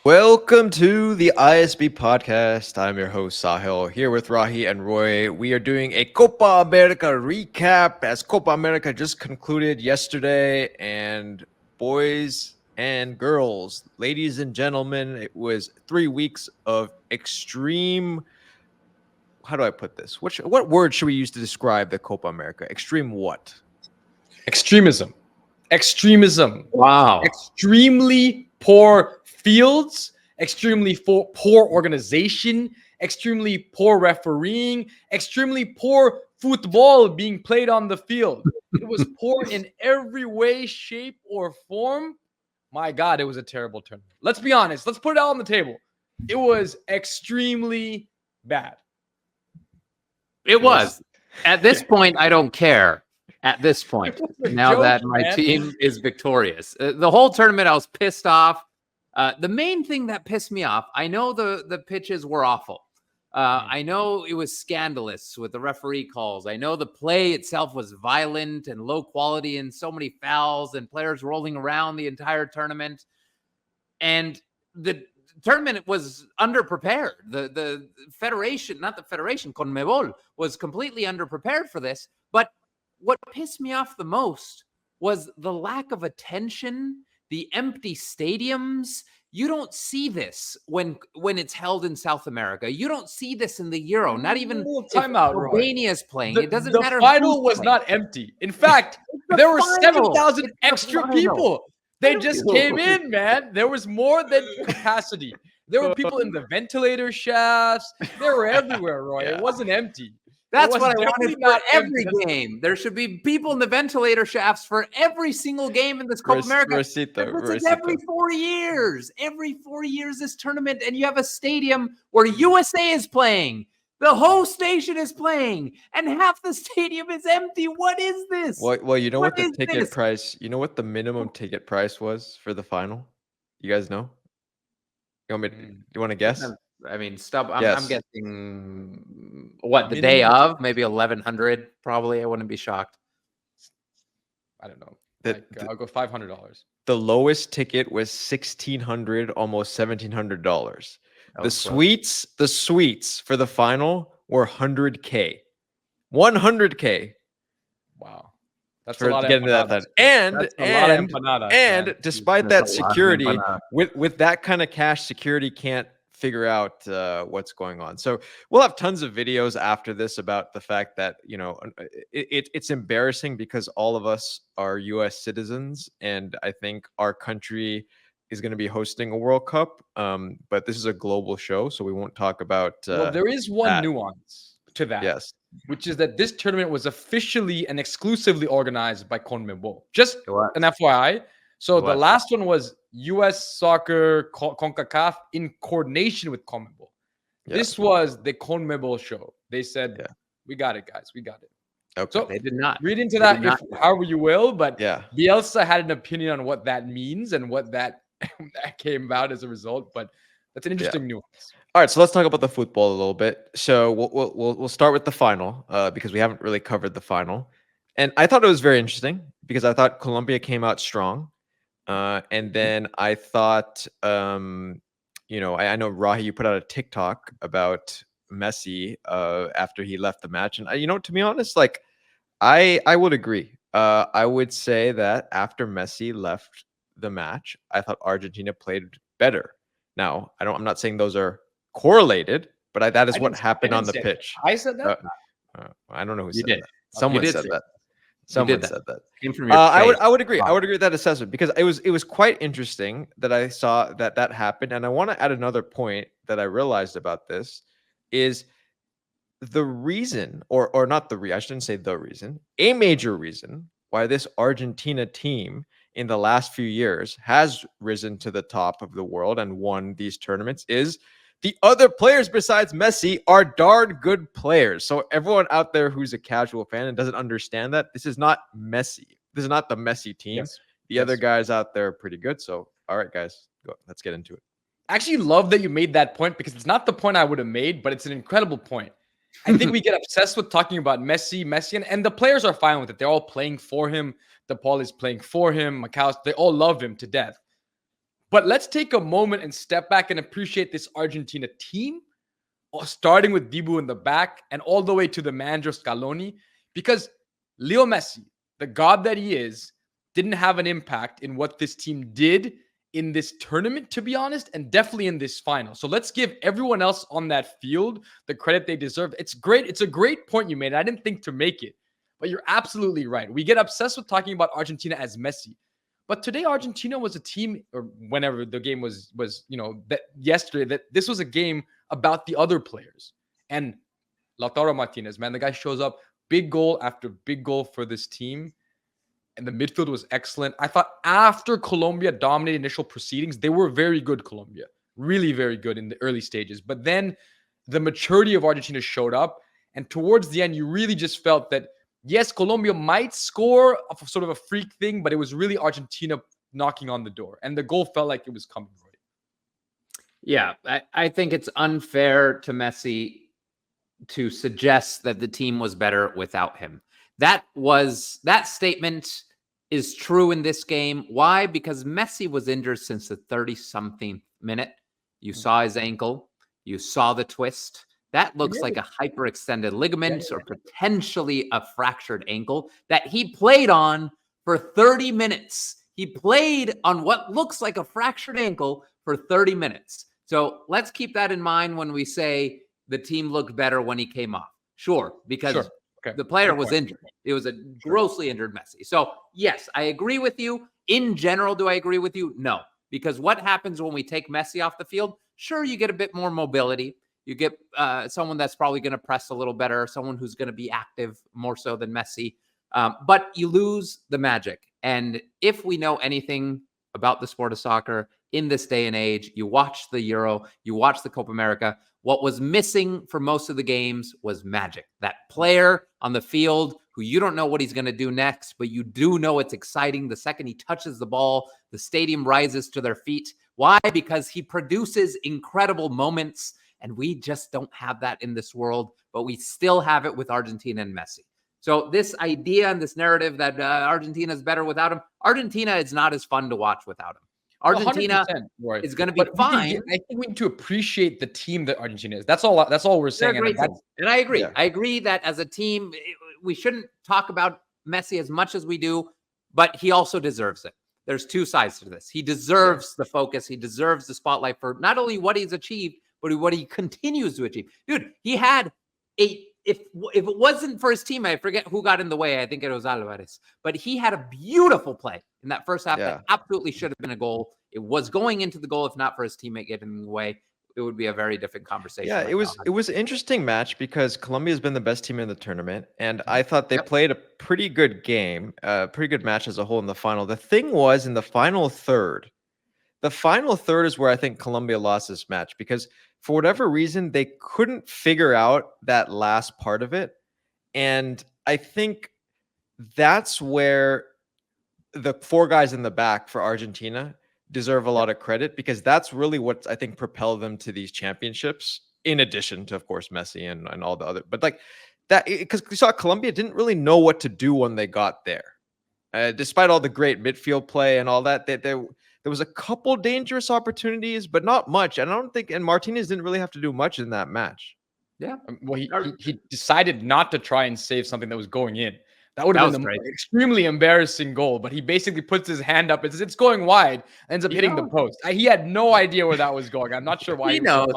Welcome to the ISB podcast. I'm your host Sahil here with Rahi and Roy. We are doing a Copa America recap as Copa America just concluded yesterday. And boys and girls, ladies and gentlemen, it was 3 weeks of extreme. How do I put this? What word should we use to describe the Copa America? Extreme what? Extremism. Wow. Extremely poor fields, extremely poor organization, extremely poor refereeing, extremely poor football being played on the field. It was poor in every way, shape, or form. My God, it was a terrible tournament. Let's be honest. Let's put it out on the table. It was extremely bad. It was. At this point, I don't care. At this point, now joke, that my team is victorious. The whole tournament, I was pissed off. The main thing that pissed me off, I know the pitches were awful. I know it was scandalous with the referee calls. I know the play itself was violent and low quality and so many fouls and players rolling around the entire tournament. And the tournament was underprepared. The federation, not the federation, CONMEBOL, was completely underprepared for this. But what pissed me off the most was the lack of attention, the empty stadiums. You don't see this when it's held in South America. You don't see this in the Euro. Not even timeout. Albania is playing. It doesn't matter. The final was not empty. In fact, there were 7,000 extra people. They just came in, man. There was more than capacity. There were people in the ventilator shafts. They were everywhere, Roy. It wasn't empty. That's what I wanted for every game. There should be people in the ventilator shafts for every single game in this Copa America. Every 4 years. Every 4 years, this tournament, and you have a stadium where USA is playing. The host nation is playing, and half the stadium is empty. What is this? Well, you know what the ticket price? You know what the minimum ticket price was for the final? You guys know? You want to guess? I mean, I'm guessing what the day of, maybe 1,100. Probably, I wouldn't be shocked. I don't know. I'll go $500. The lowest ticket was $1,600, almost $1,700. The suites for the final were $100K. $100K. Wow. That's a lot of empanadas. And despite that security, with that kind of cash, security can't figure out what's going on. So we'll have tons of videos after this about the fact that, it's embarrassing because all of us are US citizens, and I think our country is going to be hosting a World Cup. But this is a global show, so we won't talk about well, there is one nuance to that. Yes. Which is that this tournament was officially and exclusively organized by CONMEBOL. Just an FYI. So the last one was U.S. Soccer CONCACAF in coordination with CONMEBOL. Yeah. This was the CONMEBOL show. They said, we got it, guys. We got it. Okay. So they did not. Read into that however you will, but yeah. Bielsa had an opinion on what that means and what that came about as a result. But that's an interesting nuance. All right, so let's talk about the football a little bit. So we'll start with the final because we haven't really covered the final. And I thought it was very interesting because I thought Colombia came out strong. And then I thought, I know, Rahi, you put out a TikTok about Messi after he left the match. And, to be honest, I would agree. I would say that after Messi left the match, I thought Argentina played better. Now, I'm not saying those are correlated, but that is what happened on the pitch. I said that? I don't know who said that. Someone said that. Someone said that. I would agree. I would agree with that assessment because it was quite interesting that I saw that happened. And I want to add another point that I realized about this is the reason, or not the reason, I shouldn't say the reason, a major reason why this Argentina team in the last few years has risen to the top of the world and won these tournaments is the other players besides Messi are darn good players. So everyone out there who's a casual fan and doesn't understand that, this is not Messi. This is not the Messi team. Yes. The other guys out there are pretty good. So, all right, guys, let's get into it. I actually love that you made that point because it's not the point I would have made, but it's an incredible point. I think we get obsessed with talking about Messi, and the players are fine with it. They're all playing for him. DePaul is playing for him. Macau, they all love him to death. But let's take a moment and step back and appreciate this Argentina team, starting with Dibu in the back and all the way to the manager Scaloni, because Leo Messi, the god that he is, didn't have an impact in what this team did in this tournament, to be honest, and definitely in this final. So let's give everyone else on that field the credit they deserve. It's great. It's a great point you made. I didn't think to make it, but you're absolutely right. We get obsessed with talking about Argentina as Messi. But today, Argentina was a team, or whenever the game was that yesterday, that this was a game about the other players. And Lautaro Martinez, man, the guy shows up, big goal after big goal for this team. And the midfield was excellent. I thought after Colombia dominated initial proceedings, they were very good, Colombia. Really very good in the early stages. But then the maturity of Argentina showed up. And towards the end, you really just felt that, yes, Colombia might score a sort of a freak thing, but it was really Argentina knocking on the door. And the goal felt like it was coming right. Yeah, I think it's unfair to Messi to suggest that the team was better without him. That statement is true in this game. Why? Because Messi was injured since the 30-something minute. You saw his ankle. You saw the twist. That looks like a hyperextended ligament or potentially a fractured ankle that he played on for 30 minutes. He played on what looks like a fractured ankle for 30 minutes. So let's keep that in mind when we say the team looked better when he came off. Sure, because the player was injured. It was a grossly injured Messi. So yes, I agree with you. In general, do I agree with you? No, because what happens when we take Messi off the field? Sure, you get a bit more mobility. You get someone that's probably going to press a little better, someone who's going to be active more so than Messi. But you lose the magic. And if we know anything about the sport of soccer in this day and age, you watch the Euro, you watch the Copa America, what was missing for most of the games was magic. That player on the field who you don't know what he's going to do next, but you do know it's exciting. The second he touches the ball, the stadium rises to their feet. Why? Because he produces incredible moments. And we just don't have that in this world, but we still have it with Argentina and Messi. So this idea and this narrative that Argentina is better without him, Argentina is not as fun to watch without him. Argentina is going to be fine. I think we need to appreciate the team that Argentina is. That's all we're saying. And I agree. Yeah. I agree that as a team, we shouldn't talk about Messi as much as we do, but he also deserves it. There's two sides to this. He deserves the focus. He deserves the spotlight for not only what he's achieved, but what he continues to achieve. Dude, he had if it wasn't for his team, I forget who got in the way. I think it was Alvarez. But he had a beautiful play in that first half that absolutely should have been a goal. It was going into the goal. If not for his teammate getting in the way, it would be a very different conversation. Yeah, it was an interesting match because Colombia has been the best team in the tournament. And I thought they played a pretty good game, a pretty good match as a whole in the final. The thing was in the final third is where I think Colombia lost this match because for whatever reason, they couldn't figure out that last part of it. And I think that's where the four guys in the back for Argentina deserve a lot of credit because that's really what I think propelled them to these championships, in addition to, of course, Messi and all the other. But like that, because we saw Colombia didn't really know what to do when they got there. Despite all the great midfield play and all that, there was a couple dangerous opportunities, but not much. And I don't think, and Martinez didn't really have to do much in that match. Yeah. Well, he decided not to try and save something that was going in. That would have been an extremely embarrassing goal, but he basically puts his hand up. It's going wide, ends up hitting the post. He had no idea where that was going. I'm not sure why. He knows.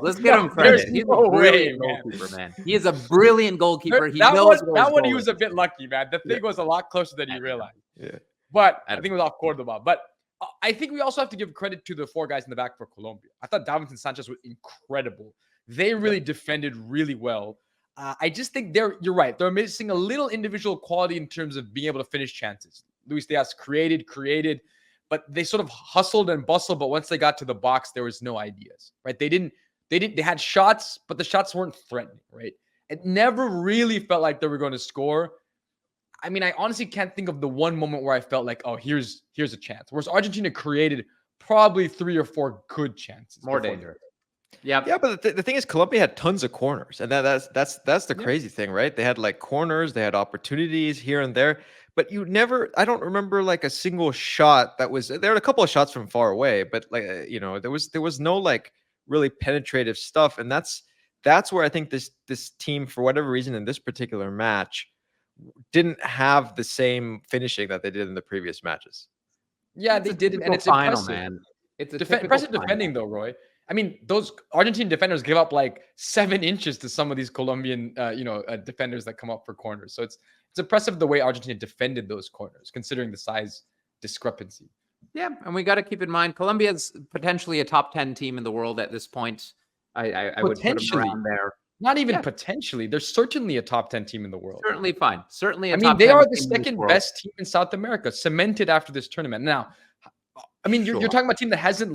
Let's give him credit. He's a brilliant goalkeeper, man. He is a brilliant goalkeeper. He knows that one. He was a bit lucky, man. The thing was a lot closer than he realized. Yeah. But I think it was off Cordoba. But I think we also have to give credit to the four guys in the back for Colombia. I thought Davinson Sanchez was incredible. They really defended really well. I just think you're right. They're missing a little individual quality in terms of being able to finish chances. Luis Diaz created, but they sort of hustled and bustled. But once they got to the box, there was no ideas, right? They had shots, but the shots weren't threatening, right? It never really felt like they were going to score. I mean, I honestly can't think of the one moment where I felt like, oh, here's a chance. Whereas Argentina created probably 3 or 4 good chances. More dangerous. Yeah, but the thing is, Colombia had tons of corners, and that's the crazy thing, right? They had like corners, they had opportunities here and there, but you never. I don't remember like a single shot that was. There were a couple of shots from far away, but like there was no like really penetrative stuff, and that's where I think this team, for whatever reason, in this particular match, didn't have the same finishing that they did in the previous matches. Yeah, they didn't, and it's final, impressive. man. It's impressive defending, though, Roy. I mean, those Argentine defenders give up like 7 inches to some of these Colombian, defenders that come up for corners. So it's impressive the way Argentina defended those corners, considering the size discrepancy. Yeah, and we got to keep in mind Colombia's potentially a top 10 team in the world at this point. I would put them around there. Not even potentially. They're certainly a top 10 team in the world. Certainly fine. Certainly I mean, they are the second best team in South America, cemented after this tournament. Now, I mean, you're talking about a team that hadn't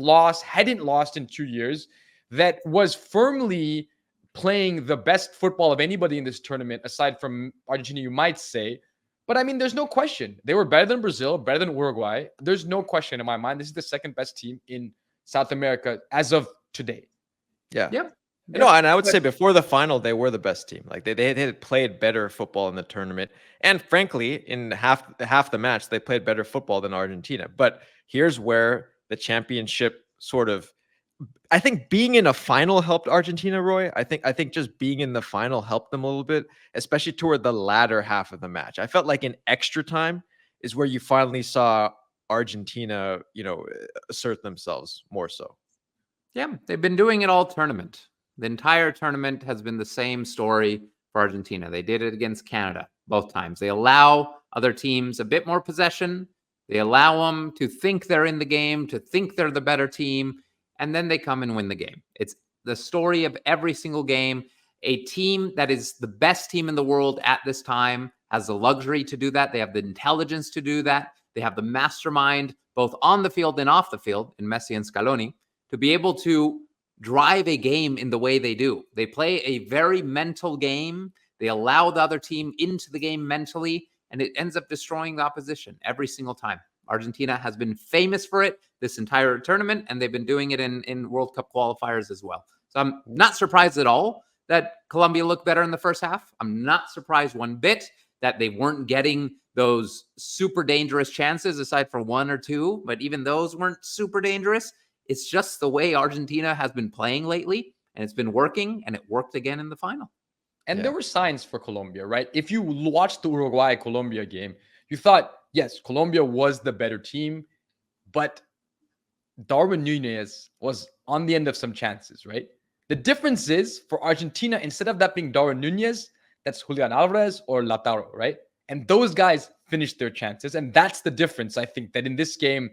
lost in 2 years, that was firmly playing the best football of anybody in this tournament, aside from Argentina, you might say. But I mean, there's no question. They were better than Brazil, better than Uruguay. There's no question in my mind. This is the second best team in South America as of today. Yeah. Yep. No, and I would say before the final, they were the best team. Like they had played better football in the tournament, and frankly, in half the match, they played better football than Argentina. But here's where the championship sort of, I think, being in a final helped Argentina, Roy. I think just being in the final helped them a little bit, especially toward the latter half of the match. I felt like in extra time is where you finally saw Argentina, assert themselves more so. Yeah, they've been doing it all tournament. The entire tournament has been the same story for Argentina. They did it against Canada both times. They allow other teams a bit more possession. They allow them to think they're in the game, to think they're the better team, and then they come and win the game. It's the story of every single game. A team that is the best team in the world at this time has the luxury to do that. They have the intelligence to do that. They have the mastermind, both on the field and off the field, in Messi and Scaloni, to be able to drive a game in the way they do. They play a very mental game. They allow the other team into the game mentally, and it ends up destroying the opposition every single time. Argentina has been famous for it this entire tournament, and they've been doing it in World Cup qualifiers as well. So I'm not surprised at all that Colombia looked better in the first half. I'm not surprised one bit that they weren't getting those super dangerous chances, aside from 1 or 2, but even those weren't super dangerous. It's just the way Argentina has been playing lately, and it's been working, and it worked again in the final. And there were signs for Colombia, right? If you watched the Uruguay-Colombia game, you thought, yes, Colombia was the better team, but Darwin Núñez was on the end of some chances, right? The difference is, for Argentina, instead of that being Darwin Núñez, that's Julian Alvarez or Lautaro, right? And those guys finished their chances, and that's the difference, I think, that in this game,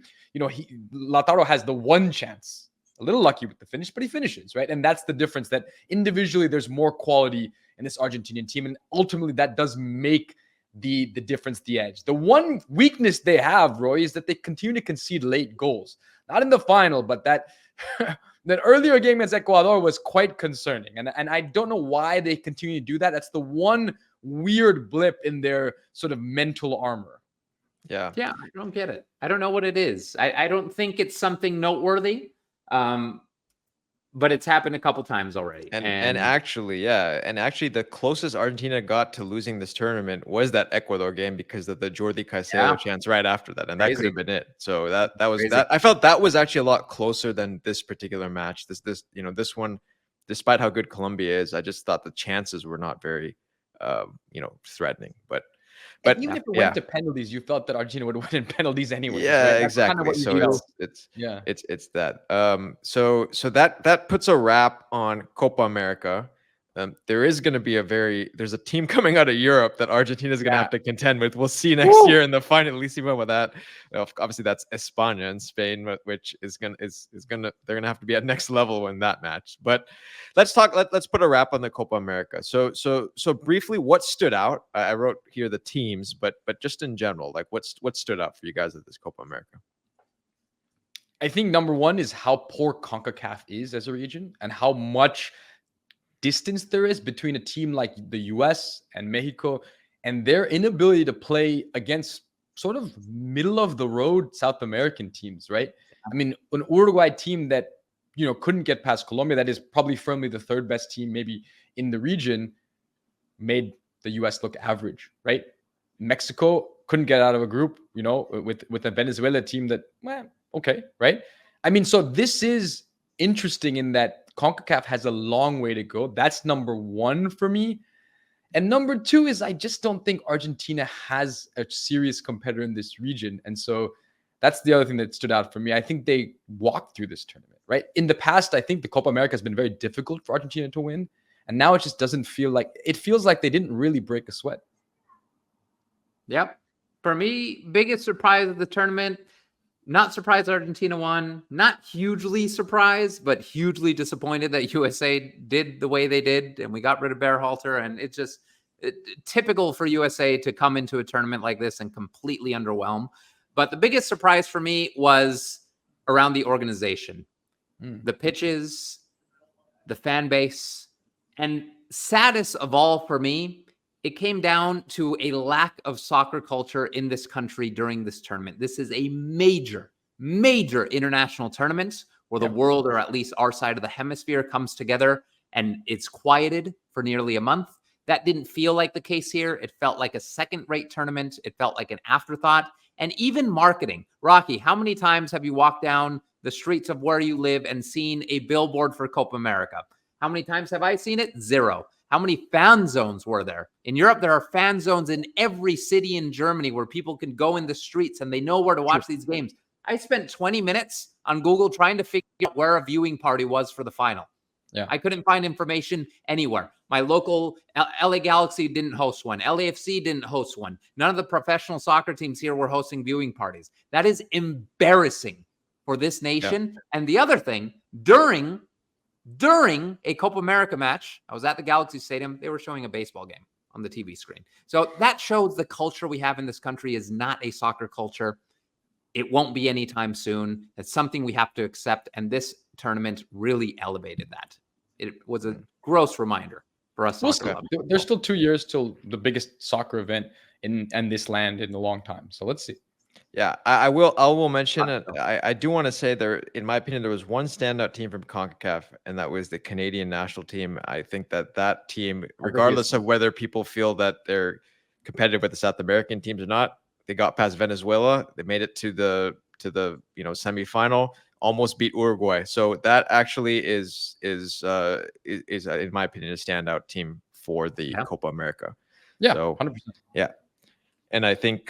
Lautaro has the one chance. A little lucky with the finish, but he finishes, right? And that's the difference, that individually there's more quality in this Argentinian team, and ultimately that does make the difference, the edge. The one weakness they have, Roy, is that they continue to concede late goals. Not in the final, but that earlier game against Ecuador was quite concerning. And I don't know why they continue to do that. That's the one weird blip in their sort of mental armor. Yeah, I don't get it. I don't know what it is. I don't think it's something noteworthy, but it's happened a couple times already. And actually, the closest Argentina got to losing this tournament was that Ecuador game, because of the Jordi Caicedo chance right after that, and that could have been it. So that was crazy. That I felt that was actually a lot closer than this particular match. This one, despite how good Colombia is, I just thought the chances were not very, threatening. But even if it went to penalties, you felt that Argentina would win in penalties anyway. Yeah, right? Exactly. Kind of it's that. So that puts a wrap on Copa America. There is going to be there's a team coming out of Europe that Argentina is going to have to contend with. We'll see next year in the finalissima with that. Obviously, that's España and Spain, which is they're going to have to be at next level in that match. But let's put a wrap on the Copa America. So briefly, what stood out? I wrote here the teams, but just in general, like what stood out for you guys at this Copa America? I think number one is how poor CONCACAF is as a region, and how much distance there is between a team like the US and Mexico and their inability to play against sort of middle of the road South American teams, right? I mean, an Uruguay team that, couldn't get past Colombia, that is probably firmly the third best team maybe in the region, made the US look average, right? Mexico, couldn't get out of a group, with a Venezuela team that, well, okay, right? I mean, so this is interesting in that CONCACAF has a long way to go. That's number one for me. And number two is I just don't think Argentina has a serious competitor in this region. And so that's the other thing that stood out for me. I think they walked through this tournament, right? In the past, I think the Copa America has been very difficult for Argentina to win. And now it just doesn't feel like, it feels like they didn't really break a sweat. Yep. For me, biggest surprise of the tournament, not surprised Argentina won, not hugely surprised, but hugely disappointed that USA did the way they did and we got rid of Berhalter. And it's just typical for USA to come into a tournament like this and completely underwhelm. But the biggest surprise for me was around the organization, the pitches, the fan base, and saddest of all for me, it came down to a lack of soccer culture in this country during this tournament. This is a major, major international tournament where the world, or at least our side of the hemisphere, comes together, and it's quieted for nearly a month. That didn't feel like the case here. It felt like a second-rate tournament. It felt like an afterthought. And even marketing. Rocky, how many times have you walked down the streets of where you live and seen a billboard for Copa America? How many times have I seen it? Zero. How many fan zones were there? In Europe, there are fan zones in every city in Germany where people can go in the streets and they know where to watch these games. I spent 20 minutes on Google trying to figure out where a viewing party was for the final. Yeah. I couldn't find information anywhere. My local LA Galaxy didn't host one. LAFC didn't host one. None of the professional soccer teams here were hosting viewing parties. That is embarrassing for this nation. Yeah. And the other thing, during a Copa America match, I was at the Galaxy Stadium. They were showing a baseball game on the TV screen. So that shows the culture we have in this country is not a soccer culture. It won't be anytime soon. It's something we have to accept. And this tournament really elevated that. It was a gross reminder for us. There's still 2 years till the biggest soccer event in this land in a long time. So let's see. Yeah, I will mention it. I do want to say there, in my opinion, there was one standout team from CONCACAF, and that was the Canadian national team. I think that team, regardless of whether people feel that they're competitive with the South American teams or not, they got past Venezuela. They made it to the semifinal, almost beat Uruguay. So that actually is in my opinion a standout team for the Copa America. Yeah, so 100%. Yeah, and I think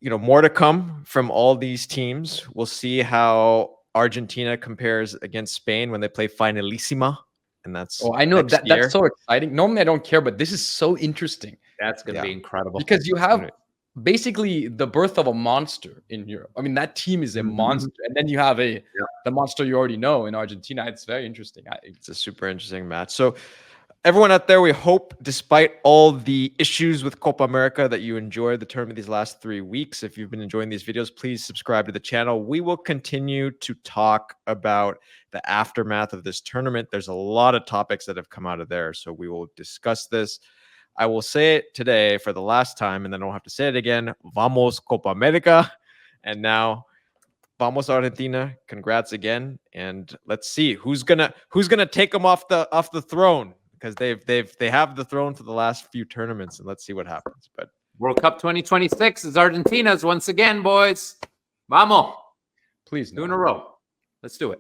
more to come from all these teams. We'll see how Argentina compares against Spain when they play Finalissima, and that's I know that's so exciting. Normally I don't care, but this is so interesting. That's going to be incredible because you have basically the birth of a monster in Europe. I mean, that team is a monster, and then you have the monster you already know in Argentina. It's very interesting. It's a super interesting match. So everyone out there, we hope, despite all the issues with Copa America, that you enjoyed the tournament these last 3 weeks. If you've been enjoying these videos, please subscribe to the channel. We will continue to talk about the aftermath of this tournament. There's a lot of topics that have come out of there, so we will discuss this. I will say it today for the last time, and then I don't have to say it again. Vamos Copa America. And now, vamos Argentina. Congrats again. And let's see who's gonna take them off the throne, because they have the throne for the last few tournaments, and let's see what happens. But World Cup 2026 is Argentina's once again, boys. Vamos. Please. 2 in a row. Let's do it.